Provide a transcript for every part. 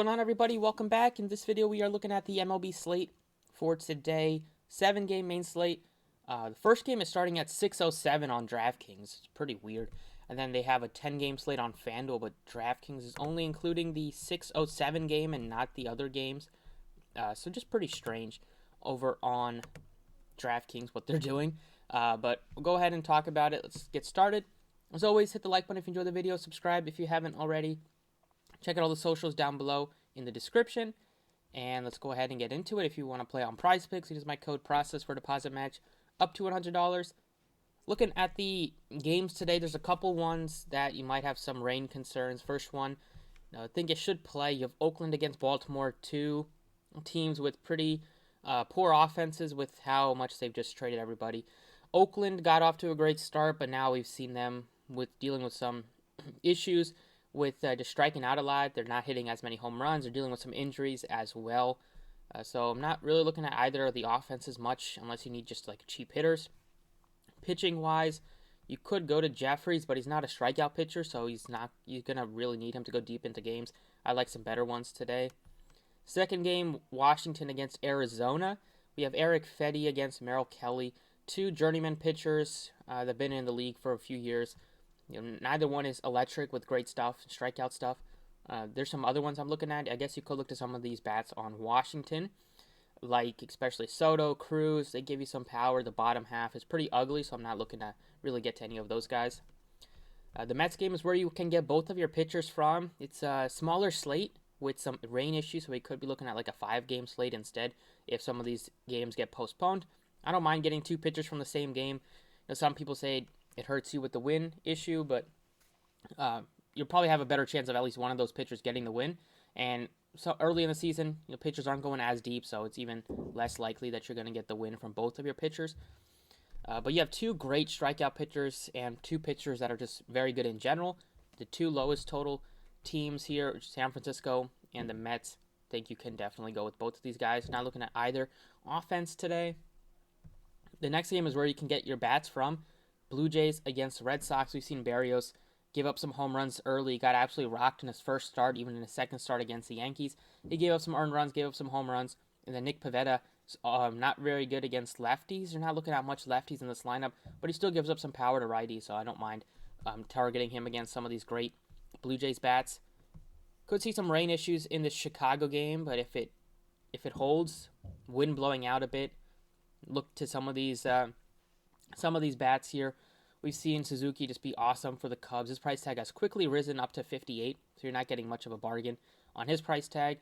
What's going on, everybody? Welcome back. In this video, we are looking at the MLB slate for today. 7-game main slate. The first game is starting at 6:07 on DraftKings. It's pretty weird. And then they have a 10-game slate on FanDuel, but DraftKings is only including the 6:07 game and not the other games. So just pretty strange over on DraftKings what they're doing. But we'll go ahead and talk about it. Let's get started. As always, hit the like button if you enjoyed the video. Subscribe if you haven't already. Check out all the socials down below in the description. And let's go ahead and get into it. If you want to play on Prize Picks, use my code PROCESS for deposit match up to $100. Looking at the games today, there's a couple ones that you might have some rain concerns. First one, I think it should play. You have Oakland against Baltimore, two teams with pretty poor offenses with how much they've just traded everybody. Oakland got off to a great start, but now we've seen them dealing with some issues with just striking out a lot. They're not hitting as many home runs. They're dealing with some injuries as well. So I'm not really looking at either of the offenses much unless you need just like cheap hitters. Pitching-wise, you could go to Jeffries, but he's not a strikeout pitcher, so you're going to really need him to go deep into games. I like some better ones today. Second game, Washington against Arizona. We have Eric Fedde against Merrill Kelly, two journeyman pitchers that have been in the league for a few years. Neither one is electric with great stuff, strikeout stuff. There's some other ones I'm looking at. I guess you could look to some of these bats on Washington, like especially Soto, Cruz. They give you some power. The bottom half is pretty ugly, so I'm not looking to really get to any of those guys. The Mets game is where you can get both of your pitchers from. It's a smaller slate with some rain issues, so we could be looking at like a 5-game slate instead if some of these games get postponed. I don't mind getting two pitchers from the same game. Some people say it hurts you with the win issue, but you'll probably have a better chance of at least one of those pitchers getting the win. And so early in the season, pitchers aren't going as deep, so it's even less likely that you're going to get the win from both of your pitchers. But you have two great strikeout pitchers and two pitchers that are just very good in general. The two lowest total teams here, San Francisco and the Mets, I think you can definitely go with both of these guys. Not looking at either offense today. The next game is where you can get your bats from. Blue Jays against the Red Sox. We've seen Berrios give up some home runs early. Got absolutely rocked in his first start, even in his second start against the Yankees. He gave up some earned runs, gave up some home runs. And then Nick Pivetta, not very good against lefties. You're not looking at much lefties in this lineup, but he still gives up some power to righties, so I don't mind targeting him against some of these great Blue Jays bats. Could see some rain issues in the Chicago game, but if it holds, wind blowing out a bit, look to some of these bats here. We've seen Suzuki just be awesome for the Cubs. His price tag has quickly risen up to 58, so you're not getting much of a bargain on his price tag.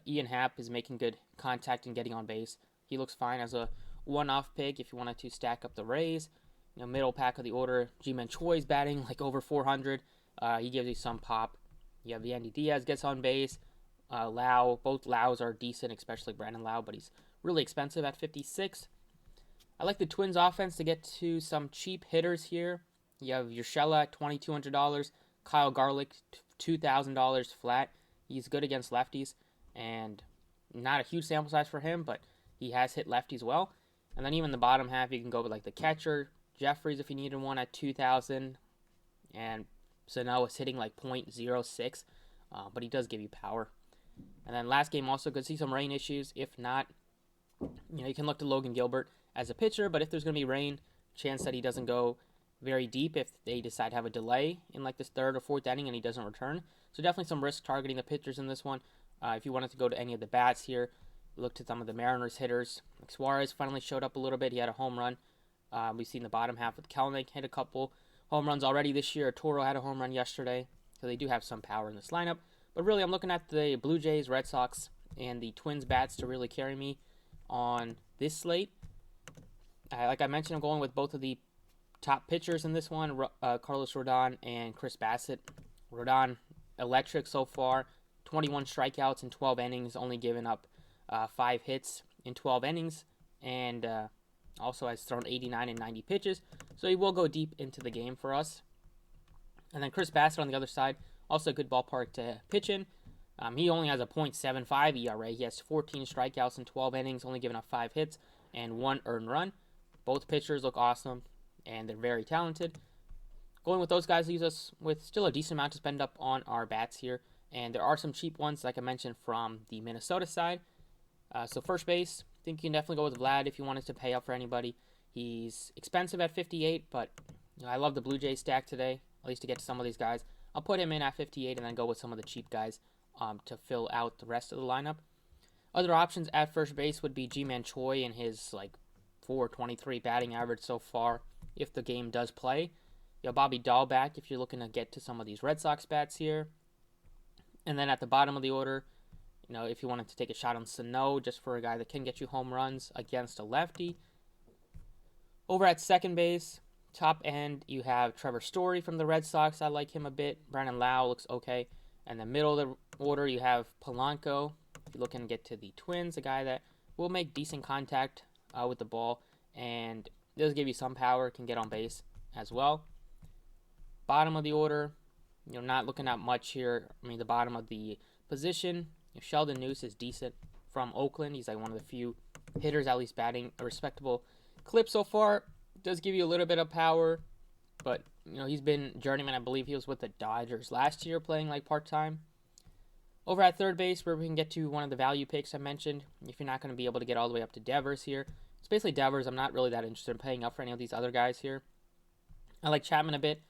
Ian Happ is making good contact and getting on base. He looks fine as a one-off pick if you wanted to stack up the Rays. Middle pack of the order, Ji-Man Choi's batting like over 400. He gives you some pop. You have Yandy Diaz gets on base. Both Laus are decent, especially Brandon Lau, but he's really expensive at 56. I like the Twins offense to get to some cheap hitters here. You have Urshela at $2,200, Kyle Garlick $2,000 flat. He's good against lefties, and not a huge sample size for him, but he has hit lefties well. And then even the bottom half, you can go with like the catcher, Jeffries if you needed one at $2,000, and Sano is hitting like .06, but he does give you power. And then last game also could see some rain issues. If not, you can look to Logan Gilbert as a pitcher, but if there's going to be rain, chance that he doesn't go very deep if they decide to have a delay in like this third or fourth inning and he doesn't return. So definitely some risk targeting the pitchers in this one. If you wanted to go to any of the bats here, look to some of the Mariners hitters. Like Suarez finally showed up a little bit. He had a home run. We've seen the bottom half with Kelenic hit a couple home runs already this year. Toro had a home run yesterday. So they do have some power in this lineup. But really, I'm looking at the Blue Jays, Red Sox, and the Twins bats to really carry me on this slate. Like I mentioned, I'm going with both of the top pitchers in this one, Carlos Rodon and Chris Bassett. Rodon, electric so far, 21 strikeouts in 12 innings, only given up 5 hits in 12 innings, and also has thrown 89 and 90 pitches, so he will go deep into the game for us. And then Chris Bassett on the other side, also a good ballpark to pitch in. He only has a .75 ERA. He has 14 strikeouts in 12 innings, only giving up 5 hits and 1 earned run. Both pitchers look awesome, and they're very talented. Going with those guys leaves us with still a decent amount to spend up on our bats here. And there are some cheap ones, like I mentioned, from the Minnesota side. So first base, I think you can definitely go with Vlad if you wanted to pay up for anybody. He's expensive at 58, but I love the Blue Jays stack today, at least to get to some of these guys. I'll put him in at 58 and then go with some of the cheap guys to fill out the rest of the lineup. Other options at first base would be Ji-Man Choi and his like 423 batting average so far if the game does play. You have Bobby Dahl back if you're looking to get to some of these Red Sox bats here. And then at the bottom of the order, if you wanted to take a shot on Sano just for a guy that can get you home runs against a lefty. Over at second base, top end, you have Trevor Story from the Red Sox. I like him a bit. Brandon Lau looks okay. And the middle of the order, you have Polanco. If you're looking to get to the Twins, a guy that will make decent contact with the ball and does give you some power, can get on base as well. Bottom of the order, you're not looking at much here. The bottom of the position, Sheldon Neuse is decent from Oakland. He's like one of the few hitters at least batting a respectable clip so far. Does give you a little bit of power, but he's been journeyman. I believe he was with the Dodgers last year playing like part-time. Over at third base, where we can get to one of the value picks I mentioned, if you're not going to be able to get all the way up to Devers here. It's basically Devers. I'm not really that interested in paying up for any of these other guys here. I like Chapman a bit.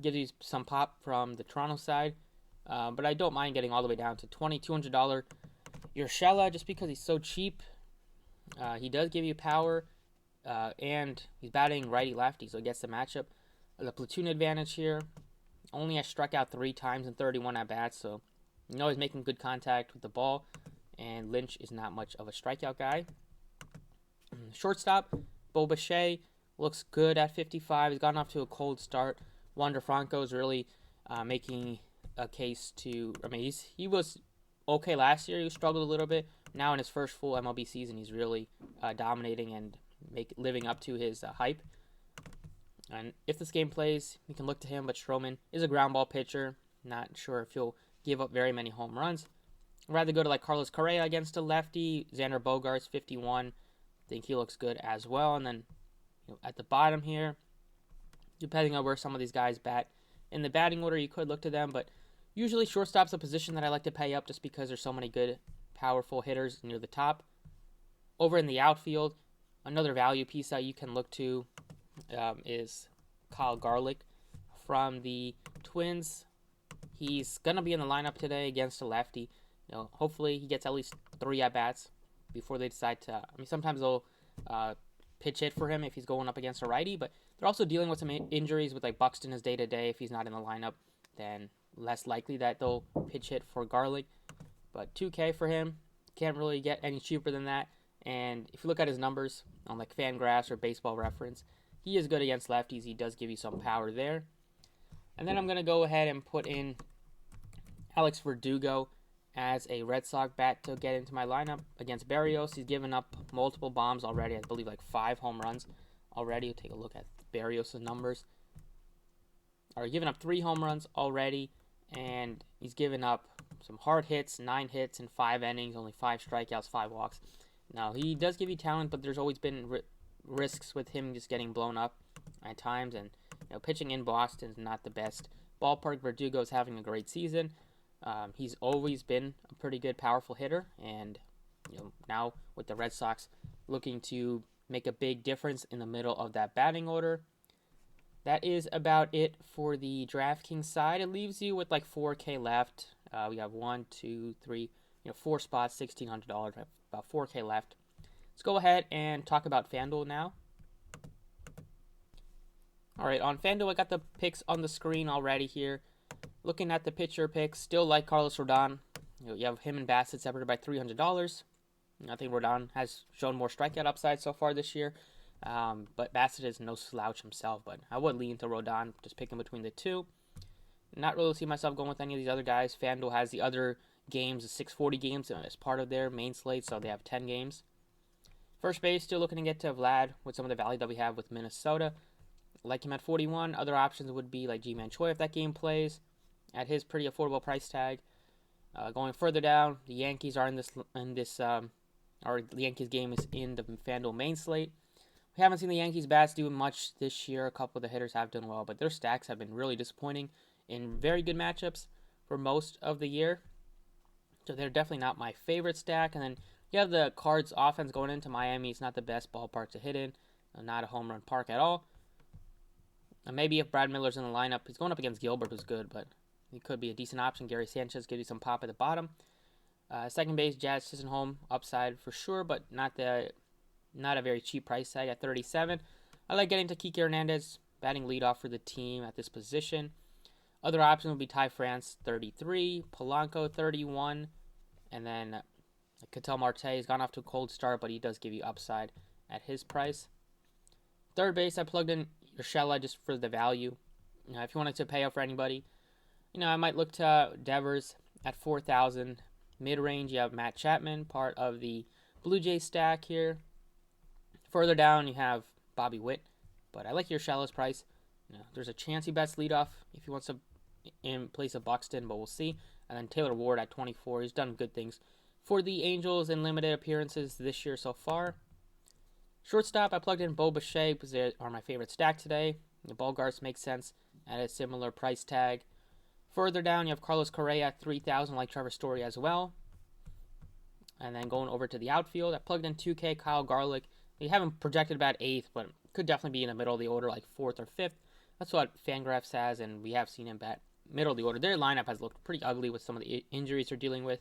Gives you some pop from the Toronto side. But I don't mind getting all the way down to $2,200 Urshela just because he's so cheap. He does give you power, and he's batting righty-lefty, so he gets the matchup. The platoon advantage here. Only has struck out 3 times in 31 at-bats, so he's making good contact with the ball, and Lynch is not much of a strikeout guy. Shortstop, Bo Bichette looks good at 55. He's gotten off to a cold start. Wander Franco is really making a case to. He was okay last year. He struggled a little bit. Now in his first full MLB season, he's really dominating and living up to his hype. And if this game plays, you can look to him. But Stroman is a ground ball pitcher. Not sure if he'll give up very many home runs. I'd rather go to like Carlos Correa against a lefty. Xander Bogaerts, 51. I think he looks good as well. And then at the bottom here, depending on where some of these guys bat in the batting order, you could look to them. But usually shortstop's a position that I like to pay up just because there's so many good, powerful hitters near the top. Over in the outfield, another value piece that you can look to is Kyle Garlick from the Twins. He's going to be in the lineup today against a lefty. Hopefully he gets at least 3 at-bats before they decide to. Sometimes they'll pitch hit for him if he's going up against a righty, but they're also dealing with some injuries with like Buxton is day-to-day. If he's not in the lineup, then less likely that they'll pitch hit for Garlick. But $2K for him, can't really get any cheaper than that. And if you look at his numbers on like Fangraphs or Baseball Reference, he is good against lefties. He does give you some power there. And then I'm going to go ahead and put in Alex Verdugo as a Red Sox bat to get into my lineup against Berrios. He's given up multiple bombs already. I believe like 5 home runs already. We'll take a look at Berrios' numbers. He's given up 3 home runs already, and he's given up some hard hits, 9 hits in 5 innings, only 5 strikeouts, 5 walks. Now, he does give you talent, but there's always been risks with him just getting blown up at times, and pitching in Boston is not the best ballpark. Verdugo is having a great season. He's always been a pretty good, powerful hitter, and now with the Red Sox looking to make a big difference in the middle of that batting order. That is about it for the DraftKings side. It leaves you with like 4K left. We have 1, 2, 3, 4 spots, $1,600, about 4K left. Let's go ahead and talk about FanDuel now. All right, on FanDuel, I got the picks on the screen already here. Looking at the pitcher picks, still like Carlos Rodon. You have him and Bassett separated by $300. I think Rodon has shown more strikeout upside so far this year. But Bassett is no slouch himself, but I would lean to Rodon, just picking between the two. Not really see myself going with any of these other guys. FanDuel has the other games, the 640 games, as part of their main slate, so they have 10 games. First base, still looking to get to Vlad with some of the value that we have with Minnesota. Like him at 41. Other options would be like Ji-Man Choi if that game plays, at his pretty affordable price tag. Going further down, the Yankees are the Yankees game is in the FanDuel main slate. We haven't seen the Yankees bats do much this year. A couple of the hitters have done well, but their stacks have been really disappointing in very good matchups for most of the year. So they're definitely not my favorite stack. And then you have the Cards offense going into Miami. It's not the best ballpark to hit in. Not a home run park at all. And maybe if Brad Miller's in the lineup, he's going up against Gilbert, who's good, but he could be a decent option. Gary Sanchez gives you some pop at the bottom. Second base, Jazz Sissenholm, upside for sure, but not a very cheap price tag at 37. I like getting to Kike Hernandez, batting leadoff for the team at this position. Other options would be Ty France, 33, Polanco, 31, and then Ketel Marte has gone off to a cold start, but he does give you upside at his price. Third base, I plugged in Urshela just for the value. If you wanted to pay up for anybody, I might look to Devers at 4,000. Mid-range, you have Matt Chapman, part of the Blue Jays stack here. Further down, you have Bobby Witt, but I like Urshela's price. There's a chance he bats leadoff if he wants to in place of Buxton, but we'll see. And then Taylor Ward at 24. He's done good things for the Angels in limited appearances this year so far. Shortstop, I plugged in Bo Bichette because they are my favorite stack today. The Bogarts make sense at a similar price tag. Further down, you have Carlos Correa at 3,000, like Trevor Story as well. And then going over to the outfield, I plugged in 2K Kyle Garlick. They haven't projected about 8th, but could definitely be in the middle of the order, like 4th or 5th. That's what Fangraphs has, and we have seen him bat middle of the order. Their lineup has looked pretty ugly with some of the injuries they're dealing with.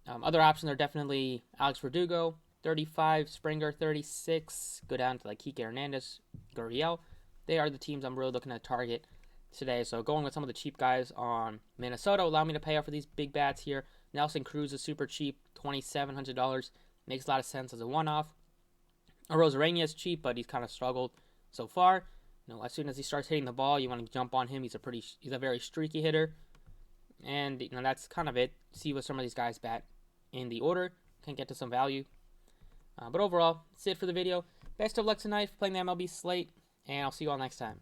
Other options are definitely Alex Verdugo, 35, Springer, 36. Go down to like Kike Hernandez, Gurriel. They are the teams I'm really looking to target today. So going with some of the cheap guys on Minnesota allow me to pay off for these big bats here. Nelson Cruz is super cheap, $2,700. Makes a lot of sense as a one-off. Arozarena is cheap, but he's kind of struggled so far. As soon as he starts hitting the ball, you want to jump on him. He's a very streaky hitter. And that's kind of it. See what some of these guys bat in the order. Can get to some value. But overall, that's it for the video. Best of luck tonight for playing the MLB slate, and I'll see you all next time.